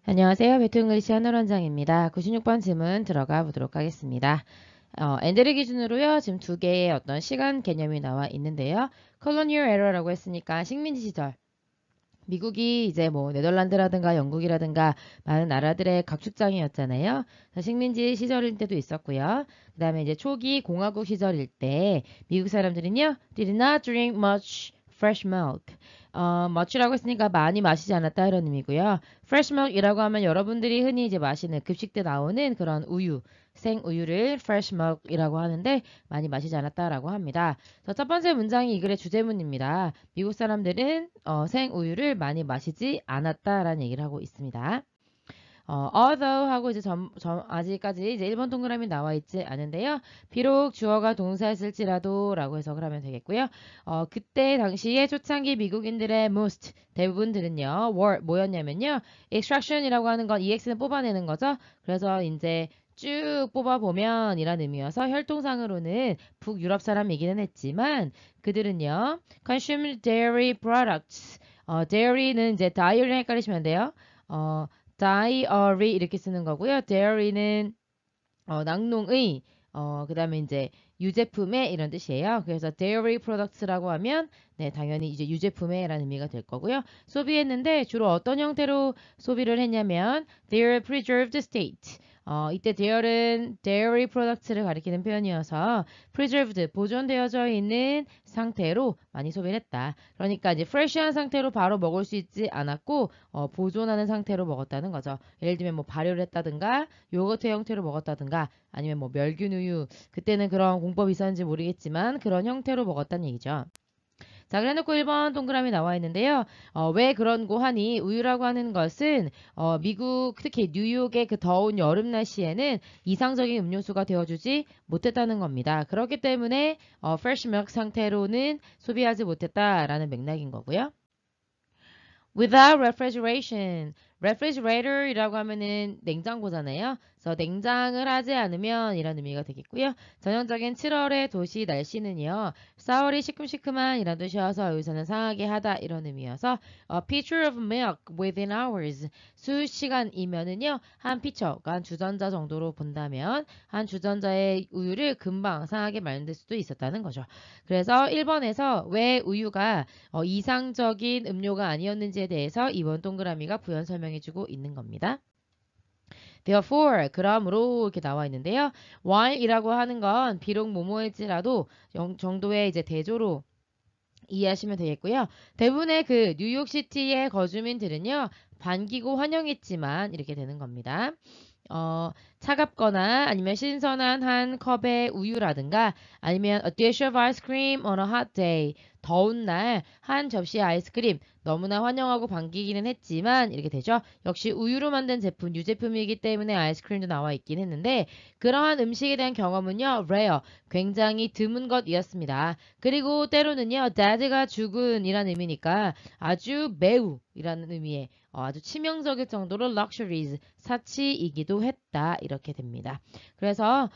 안녕하세요. 배트잉글리시 한솔원장입니다. 96번 질문 들어가 보도록 하겠습니다. 엔드를 기준으로요. 지금 두 개의 어떤 시간 개념이 나와 있는데요. colonial era라고 했으니까 식민지 시절. 미국이 이제 뭐 네덜란드라든가 영국이라든가 많은 나라들의 각축장이었잖아요. 식민지 시절일 때도 있었고요. 그 다음에 이제 초기 공화국 시절일 때 미국 사람들은요. did not drink much fresh milk. much라고 했으니까 많이 마시지 않았다 이런 의미고요. fresh milk이라고 하면 여러분들이 흔히 이제 마시는 급식 때 나오는 그런 우유, 생우유를 fresh milk이라고 하는데 많이 마시지 않았다라고 합니다. 첫 번째 문장이 이 글의 주제문입니다. 미국 사람들은 생우유를 많이 마시지 않았다라는 얘기를 하고 있습니다. although 하고 이제 아직까지 이제 1번 동그라미 나와 있지 않은데요. 비록 주어가 동사였을지라도 라고 해석을 하면 되겠고요. 그때 당시에 초창기 미국인들의 most 대부분들은요. were 뭐였냐면요. extraction이라고 하는 건 ex는 뽑아내는 거죠. 그래서 이제 쭉 뽑아보면 이란 의미여서 혈통상으로는 북유럽 사람이기는 했지만 그들은요. consumed dairy products dairy는 이제 dairy랑 헷갈리시면 안 돼요. dairy 이렇게 쓰는 거고요. dairy는 낙농의 그 다음에 이제 유제품의 이런 뜻이에요. 그래서 dairy products라고 하면 네, 당연히 이제 유제품의 라는 의미가 될 거고요. 소비했는데 주로 어떤 형태로 소비를 했냐면 their preserved state. 이때 there은 dairy products를 가리키는 표현이어서 preserved, 보존되어져 있는 상태로 많이 소비를 했다. 그러니까 이제 fresh한 상태로 바로 먹을 수 있지 않았고 보존하는 상태로 먹었다는 거죠. 예를 들면 뭐 발효를 했다든가 요거트 형태로 먹었다든가 아니면 뭐 멸균 우유 그때는 그런 공법이 있었는지 모르겠지만 그런 형태로 먹었다는 얘기죠. 자, 그래놓고 1번 동그라미 나와 있는데요. 왜 그런고 하니 우유라고 하는 것은 미국 특히 뉴욕의 그 더운 여름 날씨에는 이상적인 음료수가 되어주지 못했다는 겁니다. 그렇기 때문에 fresh milk 상태로는 소비하지 못했다라는 맥락인 거고요. Without refrigeration. refrigerator이라고 하면은 냉장고잖아요. 그래서 냉장을 하지 않으면 이런 의미가 되겠고요. 전형적인 7월의 도시 날씨는요. 4월이 시큼시큼한 이런 뜻이어서 여기서는 상하게 하다 이런 의미여서 a pitcher of milk within hours. 수시간이면은요. 한 피처가 한 주전자 정도로 본다면 한 주전자의 우유를 금방 상하게 만들 수도 있었다는 거죠. 그래서 1번에서 왜 우유가 이상적인 음료가 아니었는지에 대해서 이번 동그라미가 부연 설명해주고 있는 겁니다. Therefore, 그러므로 이렇게 나와 있는데요. while이라고 하는 건 비록 뭐뭐일지라도 정도의 이제 대조로 이해하시면 되겠고요. 대부분의 그 뉴욕시티의 거주민들은요. 반기고 환영했지만 이렇게 되는 겁니다. 차갑거나 아니면 신선한 한 컵의 우유라든가 아니면 a dish of ice cream on a hot day. 더운 날 한 접시 아이스크림 너무나 환영하고 반기기는 했지만 이렇게 되죠. 역시 우유로 만든 제품, 유제품이기 때문에 아이스크림도 나와 있긴 했는데 그러한 음식에 대한 경험은요. rare, 굉장히 드문 것이었습니다. 그리고 때로는요. dead가 죽은 이란 의미니까 아주 매우 이라는 의미의 아주 치명적일 정도로 luxuries, 사치이기도 했다. 이렇게 됩니다. 그래서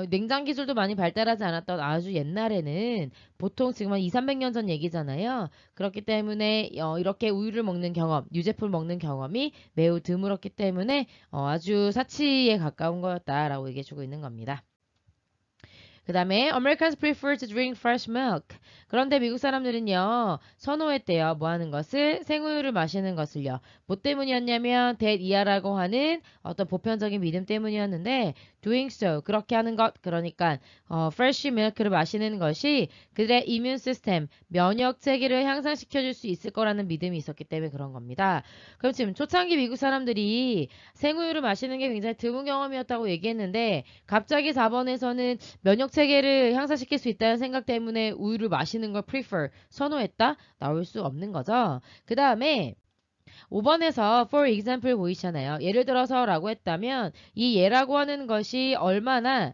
냉장 기술도 많이 발달하지 않았던 아주 옛날에는 보통 지금 한 2, 300년 전 얘기잖아요. 그렇기 때문에 이렇게 우유를 먹는 경험, 유제품을 먹는 경험이 매우 드물었기 때문에 아주 사치에 가까운 거였다라고 얘기해주고 있는 겁니다. 그 다음에 Americans prefer to drink fresh milk. 그런데 미국 사람들은요. 선호했대요. 뭐 하는 것을? 생우유를 마시는 것을요. 뭐 때문이었냐면 that 이하라고 하는 어떤 보편적인 믿음 때문이었는데 doing so 그렇게 하는 것 그러니까 fresh milk를 마시는 것이 그들의 immune system 면역 체계를 향상시켜 줄 수 있을 거라는 믿음이 있었기 때문에 그런 겁니다. 그럼 지금 초창기 미국 사람들이 생우유를 마시는 게 굉장히 드문 경험이었다고 얘기했는데 갑자기 4번에서는 면역 체계를 향상시킬 수 있다는 생각 때문에 우유를 마시는 걸 prefer, 선호했다? 나올 수 없는 거죠. 그 다음에 5번에서 for example 보이시잖아요. 예를 들어서 라고 했다면 이 예라고 하는 것이 얼마나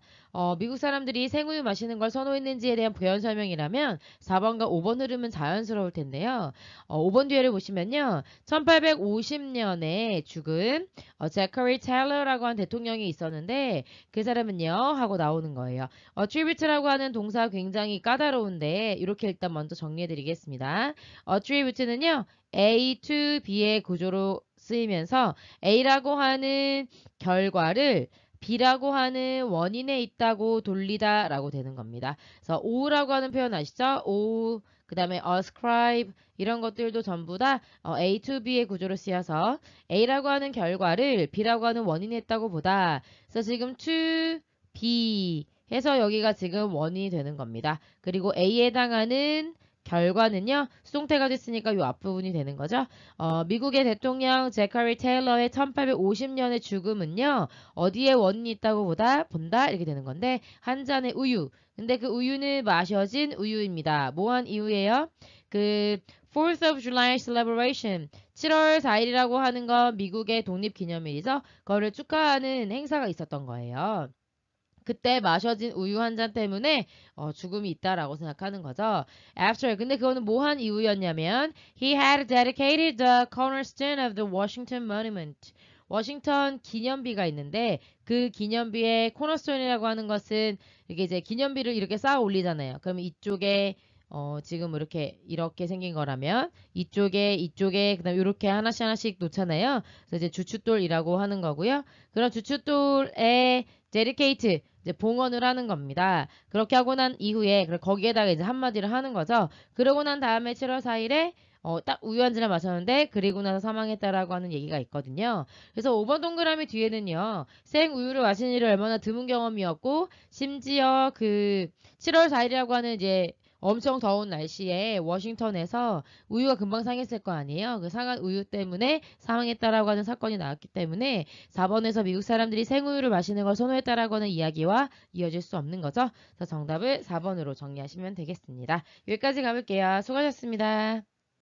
미국 사람들이 생우유 마시는 걸 선호했는지에 대한 부연 설명이라면 4번과 5번 흐름은 자연스러울 텐데요. 5번 뒤에를 보시면요. 1850년에 죽은 제커리 테일러라고 하는 대통령이 있었는데 그 사람은요 하고 나오는 거예요. attribute라고 하는 동사 굉장히 까다로운데 이렇게 일단 먼저 정리해 드리겠습니다. attribute는요. A to B의 구조로 쓰이면서 A라고 하는 결과를 B라고 하는 원인에 있다고 돌리다 라고 되는 겁니다. 그래서 O라고 하는 표현 아시죠? O, 그 다음에 ascribe 이런 것들도 전부 다 A to B의 구조로 쓰여서 A라고 하는 결과를 B라고 하는 원인에 있다고 보다. 그래서 지금 to B 해서 여기가 지금 원인이 되는 겁니다. 그리고 A에 해당하는 결과는요. 수동태가 됐으니까 이 앞부분이 되는 거죠. 미국의 대통령 제카리 테일러의 1850년의 죽음은요. 어디에 원인이 있다고 본다 이렇게 되는 건데 한 잔의 우유. 근데 그 우유는 마셔진 우유입니다. 뭐한 이유예요? 그 4th of July celebration 7월 4일이라고 하는 건 미국의 독립기념일이죠. 그거를 축하하는 행사가 있었던 거예요. 그때 마셔진 우유 한 잔 때문에 죽음이 있다라고 생각하는 거죠. After 근데 그거는 뭐 한 이유였냐면 he had dedicated the cornerstone of the Washington Monument. 워싱턴 기념비가 있는데 그 기념비의 코너스톤이라고 하는 것은 이게 이제 기념비를 이렇게 쌓아 올리잖아요. 그럼 이쪽에 지금 이렇게 생긴 거라면 이쪽에 그다음 이렇게 하나씩 놓잖아요. 그래서 이제 주춧돌이라고 하는 거고요. 그런 주춧돌에 dedicate 이제 봉헌을 하는 겁니다. 그렇게 하고 난 이후에 거기에다가 이제 한마디를 하는 거죠. 그러고 난 다음에 7월 4일에 딱 우유 한 잔을 마셨는데 그리고 나서 사망했다라고 하는 얘기가 있거든요. 그래서 5번 동그라미 뒤에는요. 생 우유를 마신 일이 얼마나 드문 경험이었고 심지어 그 7월 4일이라고 하는 이제 엄청 더운 날씨에 워싱턴에서 우유가 금방 상했을 거 아니에요. 그 상한 우유 때문에 사망했다라고 하는 사건이 나왔기 때문에 4번에서 미국 사람들이 생우유를 마시는 걸 선호했다라고 하는 이야기와 이어질 수 없는 거죠. 그래서 정답을 4번으로 정리하시면 되겠습니다. 여기까지 가볼게요. 수고하셨습니다.